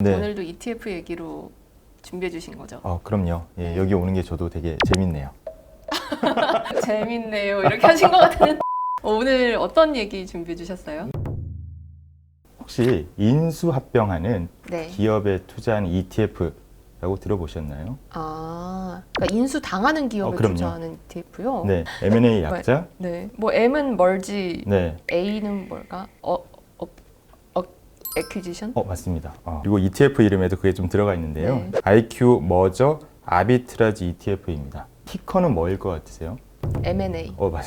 네. 오늘도 ETF 얘기로 준비해 주신 거죠? 그럼요. 예, 여기 오는 게 저도 되게 재밌네요. 재밌네요. 이렇게 하신 것 같은데 오늘 어떤 얘기 준비해 주셨어요? 혹시 인수합병하는 네. 기업에 투자하는 ETF라고 들어보셨나요? 그러니까 인수 당하는 기업에 그럼요. 투자하는 ETF요? 네, M&A 약자. 네. 뭐 M은 멀지, 네, A는 뭘까? 액퀴지션? 맞습니다. 그리고 ETF 이름에도 그게 좀 들어가 있는데요. 네. IQ 머저 아비트라지 ETF입니다. 티커는 뭐일 것 같으세요? M&A. 맞아요.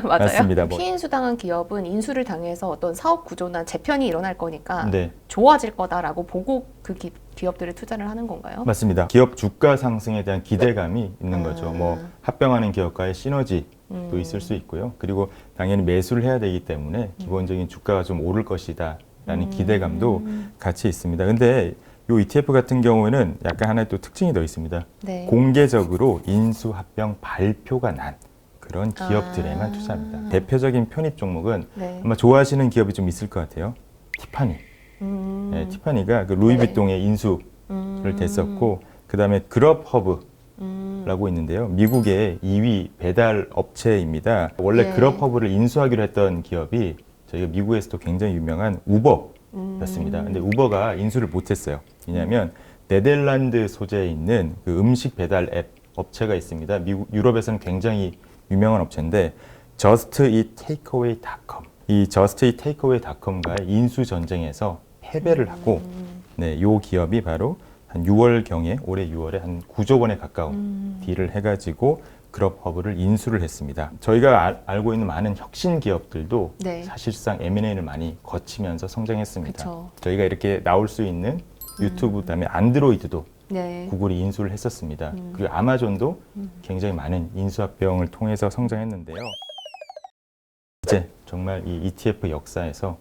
맞아요. 맞습니다. 피인수 당한 기업은 인수를 당해서 어떤 사업 구조나 재편이 일어날 거니까 네, 좋아질 거다라고 보고 그 기업들에 투자를 하는 건가요? 맞습니다. 기업 주가 상승에 대한 기대감이 있는 거죠. 뭐 합병하는 기업과의 시너지도 있을 수 있고요. 그리고 당연히 매수를 해야 되기 때문에 기본적인 주가가 좀 오를 것이다 라는 기대감도 같이 있습니다. 근데 이 ETF 같은 경우에는 약간 하나의 또 특징이 더 있습니다. 네. 공개적으로 인수합병 발표가 난 그런 기업들에만 투자합니다. 대표적인 편입 종목은 네. 아마 좋아하시는 기업이 좀 있을 것 같아요. 티파니. 네, 티파니가 그 루이비통의 인수를 됐었고, 그 다음에 그럽허브라고 있는데요. 미국의 2위 배달 업체입니다. 원래 네. 그럽허브를 인수하기로 했던 기업이 저희가 미국에서도 굉장히 유명한 우버였습니다. 근데 우버가 인수를 못했어요. 왜냐하면 네덜란드 소재에 있는 그 음식 배달 앱 업체가 있습니다. 유럽에서는 굉장히 유명한 업체인데 justeattakeaway.com 이 justeattakeaway.com과의 인수 전쟁에서 패배를 하고 네, 요 기업이 바로 한 6월경에 올해 6월에 한 9조 원에 가까운 딜을 해가지고 그럽허브를 인수를 했습니다. 저희가 알고 있는 많은 혁신 기업들도 네. 사실상 M&A를 많이 거치면서 성장했습니다. 그쵸. 저희가 이렇게 나올 수 있는 유튜브 그다음에 안드로이드도 네. 구글이 인수를 했었습니다. 그리고 아마존도 굉장히 많은 인수합병을 통해서 성장했는데요. 이제 정말 이 ETF 역사에서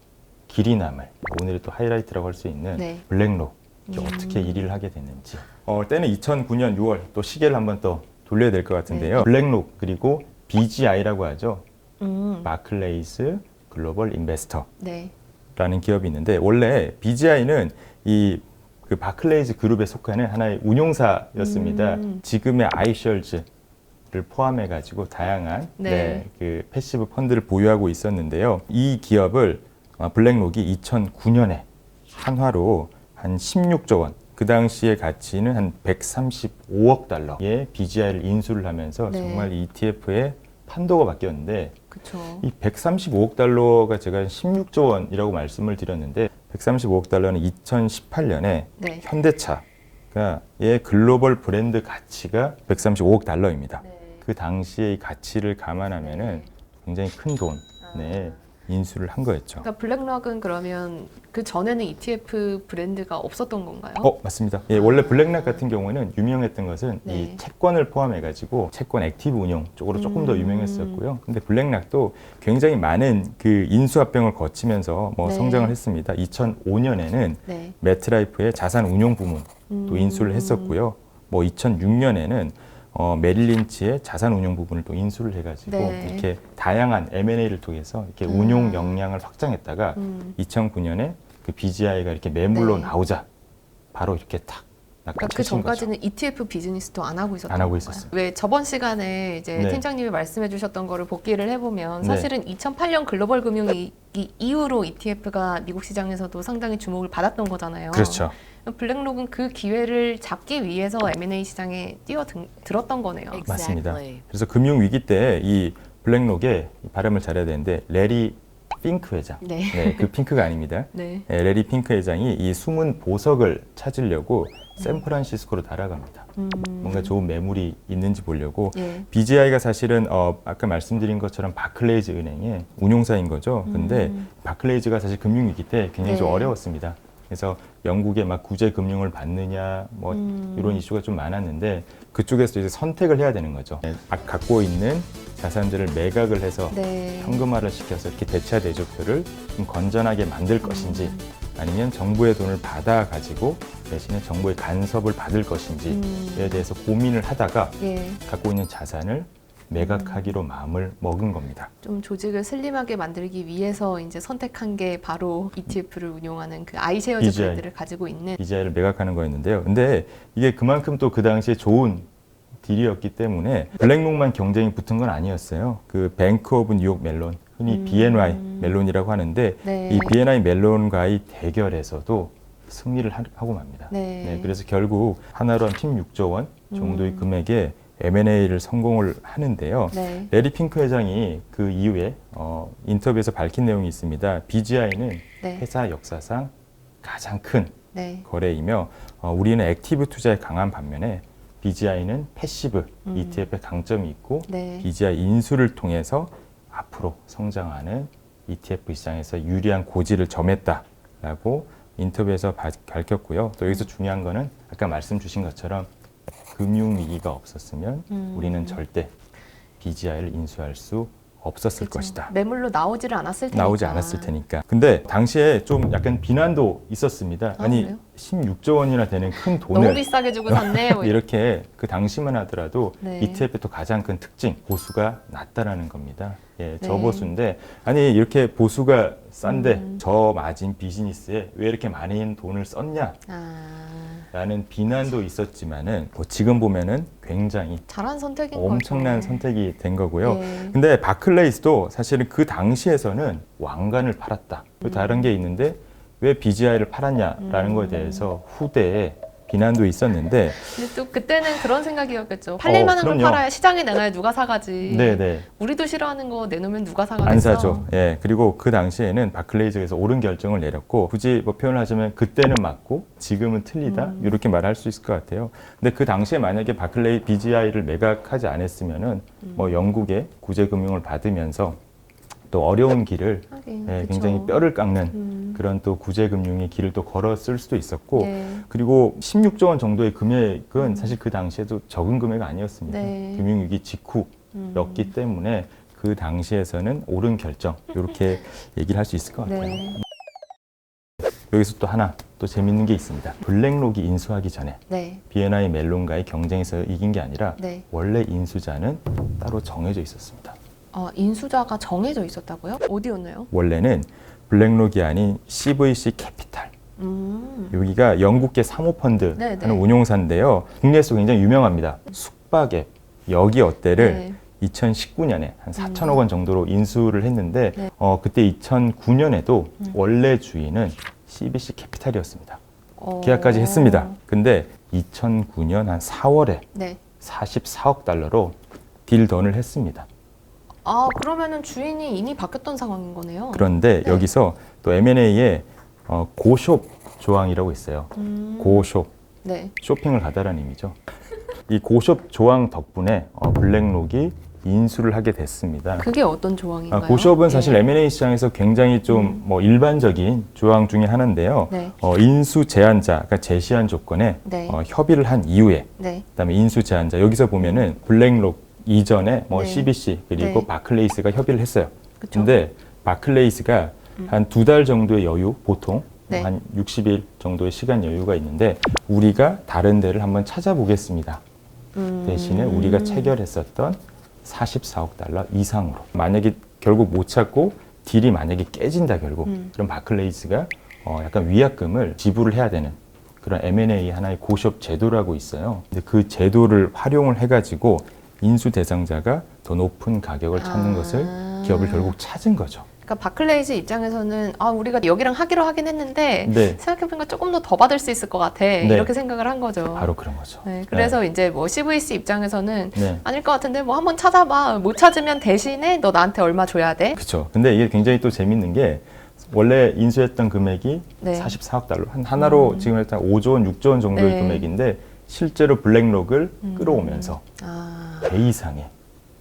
길이 남을 오늘의 또 하이라이트라고 할 수 있는 네. 블랙록 어떻게 1위를 하게 됐는지 때는 2009년 6월 또 시계를 한번 또 돌려야 될 것 같은데요. 블랙록 그리고 BGI라고 하죠. 바클레이스 글로벌 인베스터라는 네. 기업이 있는데 원래 BGI는 그 바클레이즈 그룹에 속하는 하나의 운용사였습니다. 지금의 아이셜즈를 포함해 가지고 다양한 네. 그 패시브 펀드를 보유하고 있었는데요. 이 기업을 블랙록이 2009년에 한화로 한 16조 원, 그 당시의 가치는 한 135억 달러의 BGI를 인수를 하면서 네. 정말 ETF의 판도가 바뀌었는데 그쵸. 이 135억 달러가 제가 16조 원이라고 말씀을 드렸는데 135억 달러는 2018년에 네. 현대차의 글로벌 브랜드 가치가 135억 달러입니다. 네. 그 당시의 가치를 감안하면은 굉장히 큰 돈, 인수를 한 거였죠. 그러니까 블랙락은 그러면 그 전에는 ETF 브랜드가 없었던 건가요? 맞습니다. 예, 원래 블랙락 같은 경우에는 유명했던 것은 네. 이 채권을 포함해가지고 채권 액티브 운용 쪽으로 조금 더 유명했었고요. 근데 블랙락도 굉장히 많은 그 인수합병을 거치면서 뭐 네. 성장을 했습니다. 2005년에는 네. 매트라이프의 자산 운용 부문도 인수를 했었고요. 뭐 2006년에는 메릴린치의 자산 운용 부분을 또 인수를 해가지고 네. 이렇게 다양한 M&A를 통해서 이렇게 운용 역량을 확장했다가 2009년에 그 BGI가 이렇게 매물로 네. 나오자 바로 이렇게 탁 그러니까 그 낚아채신 거죠. 전까지는 ETF 비즈니스도 안 하고 있었던 안 하고 건가요? 있었어요. 왜 저번 시간에 이제 네. 팀장님이 말씀해 주셨던 거를 복기를 해보면 네. 사실은 2008년 글로벌 금융위기 이후로 ETF가 미국 시장에서도 상당히 주목을 받았던 거잖아요. 그렇죠. 블랙록은 그 기회를 잡기 위해서 M&A 시장에 뛰어들었던 거네요. 맞습니다. 그래서 금융 위기 때 이 블랙록의 발음을 잘해야 되는데 레리 핑크 회장, 네. 그 핑크가 아닙니다. 네. 레리 핑크 회장이 이 숨은 보석을 찾으려고 샌프란시스코로 날아갑니다. 뭔가 좋은 매물이 있는지 보려고. 예. BGI가 사실은 아까 말씀드린 것처럼 바클레이즈 은행의 운용사인 거죠. 근데 바클레이즈가 사실 금융 위기 때 굉장히 좀 네. 어려웠습니다. 그래서 영국에 막 구제 금융을 받느냐 뭐 이런 이슈가 좀 많았는데 그쪽에서 이제 선택을 해야 되는 거죠. 갖고 있는 자산들을 매각을 해서 네. 현금화를 시켜서 이렇게 대차 대조표를 좀 건전하게 만들 것인지 아니면 정부의 돈을 받아 가지고 대신에 정부의 간섭을 받을 것인지에 대해서 고민을 하다가 예. 갖고 있는 자산을 매각하기로 마음을 먹은 겁니다. 좀 조직을 슬림하게 만들기 위해서 이제 선택한 게 바로 ETF를 운용하는 그 아이쉐어즈 BGI. 브랜드를 가지고 있는. BGI를 매각하는 거였는데요. 근데 이게 그만큼 또 그 당시에 좋은 딜이었기 때문에 블랙록만 경쟁이 붙은 건 아니었어요. 그 뱅크 오브 뉴욕 멜론, 흔히 BNY 멜론이라고 하는데 네. 이 BNY 멜론과의 대결에서도 승리를 하고 맙니다. 네. 그래서 결국 하나로 한 16조 원 정도의 금액에 M&A를 성공을 하는데요. 네. 레리 핑크 회장이 그 이후에 인터뷰에서 밝힌 내용이 있습니다. BGI는 네. 회사 역사상 가장 큰 네. 거래이며 우리는 액티브 투자에 강한 반면에 BGI는 패시브 ETF에 강점이 있고 네. BGI 인수를 통해서 앞으로 성장하는 ETF 시장에서 유리한 고지를 점했다라고 인터뷰에서 밝혔고요. 또 여기서 중요한 거는 아까 말씀 주신 것처럼 금융위기가 없었으면 우리는 절대 BGI를 인수할 수 없었을 그죠. 것이다. 매물로 나오지를 않았을 테니까. 나오지 않았을 테니까. 근데 당시에 좀 약간 비난도 있었습니다. 아니 그래요? 16조 원이나 되는 큰 너무 돈을 비싸게 주고 샀네. 뭐 이렇게 그 당시만 하더라도 네. ETF의 또 가장 큰 특징 보수가 낮다라는 겁니다. 네. 저보수인데 아니 이렇게 보수가 싼데 저마진 비즈니스에 왜 이렇게 많은 돈을 썼냐? 라는 비난도 있었지만은 뭐 지금 보면은 굉장히 잘한 선택인 엄청난 거죠. 선택이 된 거고요. 네. 근데 바클레이스도 사실은 그 당시에서는 왕관을 팔았다. 또 다른 게 있는데 왜 BGI를 팔았냐라는 거에 대해서 후대에 비난도 있었는데 근데 또 그때는 그런 생각이었겠죠. 팔릴 만한 걸 그럼요. 팔아야 시장에 내놔야 누가 사가지. 네네. 우리도 싫어하는 거 내놓으면 누가 사가겠어. 안 사죠. 예. 그리고 그 당시에는 바클레이즈에서 옳은 결정을 내렸고 굳이 뭐 표현을 하자면 그때는 맞고 지금은 틀리다 이렇게 말할 수 있을 것 같아요. 근데 그 당시에 만약에 BGI를 매각하지 않았으면은 뭐 영국의 구제금융을 받으면서 또 어려운 길을 하긴, 예, 그쵸. 굉장히 뼈를 깎는 그런 또 구제금융의 길을 또 걸었을 수도 있었고 네. 그리고 16조 원 정도의 금액은 사실 그 당시에도 적은 금액 아니었습니다. 네. 금융위기 직후였기 때문에 그 당시에서는 옳은 결정 이렇게 얘기를 할 수 있을 것 같아요. 네. 여기서 또 하나 또 재밌는 게 있습니다. 블랙록이 인수하기 전에 네. BNY 멜론과의 경쟁에서 이긴 게 아니라 네. 원래 인수자는 따로 정해져 있었습니다. 인수자가 정해져 있었다고요? 어디였나요? 원래는 블랙록이 아닌 CVC 캐피탈. 여기가 영국계 사모펀드 네, 네. 하는 운용사인데요. 국내에서 굉장히 유명합니다. 숙박앱 여기 어때를 네. 2019년에 한 4천억 원 정도로 인수를 했는데 네. 그때 2009년에도 원래 주인은 CVC 캐피탈이었습니다. 계약까지 했습니다. 근데 2009년 한 4월에 네. 44억 달러로 딜던을 했습니다. 그러면은 주인이 이미 바뀌었던 상황인 거네요. 그런데 네. 여기서 또 M&A에 고숍 조항이라고 있어요. 고숍, 네. 쇼핑을 가다라는 의미죠. 이 고숍 조항 덕분에 블랙록이 인수를 하게 됐습니다. 그게 어떤 조항인가요? 고숍은 사실 예. M&A 시장에서 굉장히 좀 뭐 일반적인 조항 중에 하나인데요. 네. 인수 제한자, 그러니까 제시한 조건에 네. 협의를 한 이후에 네. 그다음에 인수 제한자 여기서 보면은 블랙록 이전에 뭐 네. CBC 그리고 네. 바클레이스가 협의를 했어요. 그쵸. 근데 바클레이스가 한 2달 정도의 여유, 보통 네. 한 60일 정도의 시간 여유가 있는데 우리가 다른 데를 한번 찾아보겠습니다. 대신에 우리가 체결했었던 44억 달러 이상으로 만약에 결국 못 찾고 딜이 만약에 깨진다 결국 그럼 바클레이스가 약간 위약금을 지불을 해야 되는 그런 M&A 하나의 고숍 제도라고 있어요. 근데 그 제도를 활용을 해가지고 인수 대상자가 더 높은 가격을 찾는 것을 기업을 결국 찾은 거죠. 그러니까 바클레이즈 입장에서는 우리가 여기랑 하기로 하긴 했는데 네. 생각해보니까 조금 더 받을 수 있을 것 같아. 이렇게 생각을 한 거죠. 바로 그런 거죠. 네, 그래서 이제 뭐 CVC 입장에서는 네. 아닐 것 같은데 뭐 한번 찾아봐. 못 찾으면 대신에 너 나한테 얼마 줘야 돼? 그렇죠. 근데 이게 굉장히 또 재밌는 게 원래 인수했던 금액이 네. 44억 달러. 하나로 지금 일단 5조 원, 6조 원 정도의 네. 금액인데 실제로 블랙록을 끌어오면서 배 이상의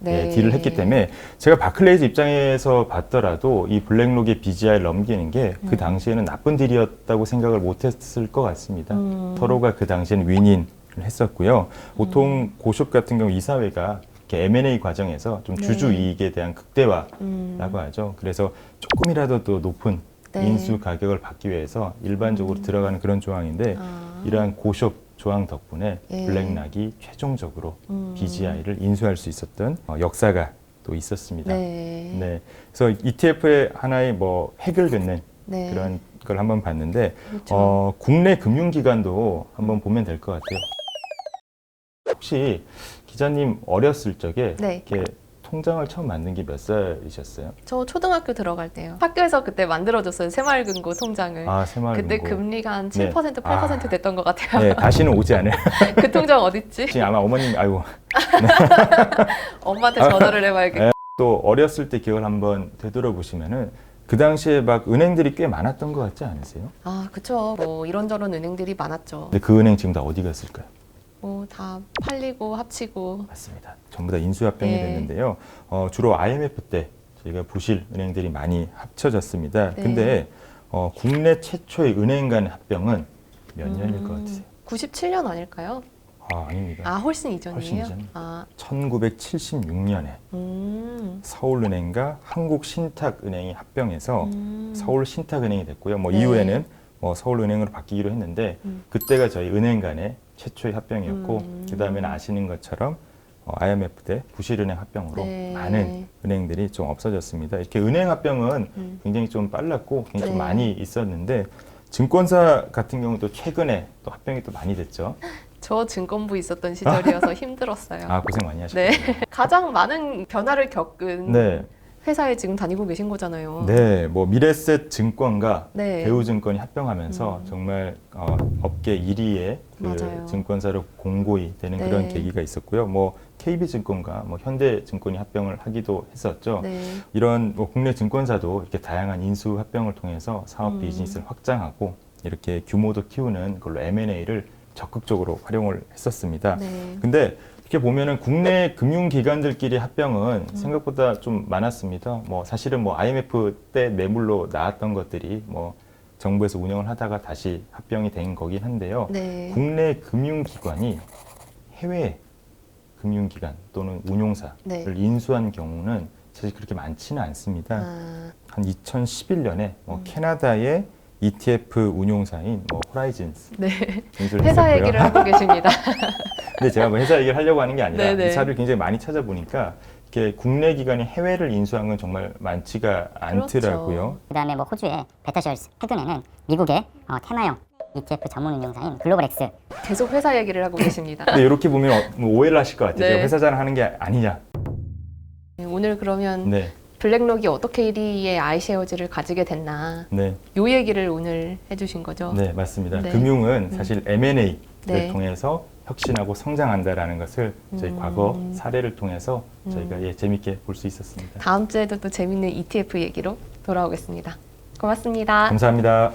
네. 딜을 했기 때문에 제가 바클레이즈 입장에서 봤더라도 이 블랙록의 BGI를 넘기는 게 그 당시에는 나쁜 딜이었다고 생각을 못했을 것 같습니다. 서로가 그 당시에는 윈윈을 했었고요. 보통 고숍 같은 경우 이사회가 이렇게 M&A 과정에서 좀 주주 네. 이익에 대한 극대화라고 하죠. 그래서 조금이라도 더 높은 네. 인수 가격을 받기 위해서 일반적으로 들어가는 그런 조항인데 이러한 고숍 조항 덕분에 예. 블랙락이 최종적으로 BGI를 인수할 수 있었던 역사가 또 있었습니다. 네. 네. 그래서 ETF의 하나의 뭐 획을 긋는 네. 그런 걸 한번 봤는데 그렇죠. 국내 금융기관도 한번 보면 될 것 같아요. 혹시 기자님 어렸을 적에 네. 이렇게 통장을 처음 만든 게 몇 살이셨어요? 저 초등학교 들어갈 때요. 학교에서 그때 만들어줬어요. 새마을금고 통장을. 아, 새마을금고. 그때 금리가 한 네. 7%, 8% 아. 됐던 것 같아요. 네, 다시는 오지 않을. 그 통장 어딨지? 지금 아마 어머님, 아이고. 엄마한테 전화를 해봐야겠다. 네. 또 어렸을 때 기억을 한번 되돌아보시면은 그 당시에 막 은행들이 꽤 많았던 것 같지 않으세요? 아, 그쵸. 뭐 이런저런 은행들이 많았죠. 근데 그 은행 지금 다 어디 갔을까요? 뭐 다 팔리고 합치고. 맞습니다. 전부 다 인수합병이 네. 됐는데요. 주로 IMF 때 저희가 부실 은행들이 많이 합쳐졌습니다. 네. 근데 국내 최초의 은행 간 합병은 몇 년일 것 같으세요? 97년 아닐까요? 아, 아닙니다. 아, 훨씬 이전이에요? 훨씬 이전. 아, 1976년에 서울은행과 한국신탁은행이 합병해서 서울신탁은행이 됐고요. 뭐 네. 이후에는 뭐 서울은행으로 바뀌기로 했는데 그때가 저희 은행 간의 최초의 합병이었고 그 다음에는 아시는 것처럼 IMF 때 부실은행 합병으로 네. 많은 은행들이 좀 없어졌습니다. 이렇게 은행 합병은 굉장히 좀 빨랐고 굉장히 좀 네. 많이 있었는데 증권사 같은 경우도 최근에 또 합병이 또 많이 됐죠. 저 증권부 있었던 시절이어서 힘들었어요. 아, 고생 많이 하셨네요. 네. 가장 많은 변화를 겪은 네. 회사에 지금 다니고 계신 거잖아요. 네, 뭐 미래셋 증권과 네. 대우증권이 합병하면서 정말 업계 1위의 그 맞아요. 증권사로 공고히 되는 네. 그런 계기가 있었고요. 뭐 KB증권과 뭐 현대증권이 합병을 하기도 했었죠. 네. 이런 뭐 국내 증권사도 이렇게 다양한 인수 합병을 통해서 사업 비즈니스를 확장하고 이렇게 규모도 키우는 걸로 M&A를 적극적으로 활용을 했었습니다. 네. 근데 이렇게 보면은 국내 금융기관들끼리 합병은 생각보다 좀 많았습니다. 뭐 사실은 뭐 IMF 때 매물로 나왔던 것들이 뭐 정부에서 운영을 하다가 다시 합병이 된 거긴 한데요. 네. 국내 금융기관이 해외 금융기관 또는 운용사를 네. 인수한 경우는 사실 그렇게 많지는 않습니다. 아, 한 2011년에 뭐 캐나다의 ETF 운용사인 뭐 호라이즌스 네. 인수를 회사 했었고요. 얘기를 하고 계십니다. 근데 제가 뭐 회사 얘기를 하려고 하는 게 아니라 네네. 회사를 굉장히 많이 찾아보니까 이렇게 국내 기관이 해외를 인수한 건 정말 많지가 않더라고요. 그다음에 뭐 호주의 베터셜스, 최근에는 미국의 테마형 ETF 전문 운용사인 글로벌엑스. 계속 회사 얘기를 하고 계십니다. 근데 이렇게 보면 뭐 오해를 하실 것 같아요. 네. 제가 회사 자랑하는 게 아니냐. 네, 오늘 그러면 네, 블랙록이 어떻게 1위의 아이쉐어즈를 가지게 됐나 네, 요 얘기를 오늘 해주신 거죠? 네, 맞습니다. 네. 금융은 사실 M&A를 네. 통해서 혁신하고 성장한다라는 것을 저희 과거 사례를 통해서 저희가 재밌게 볼 수 있었습니다. 다음 주에도 또 재밌는 ETF 얘기로 돌아오겠습니다. 고맙습니다. 감사합니다.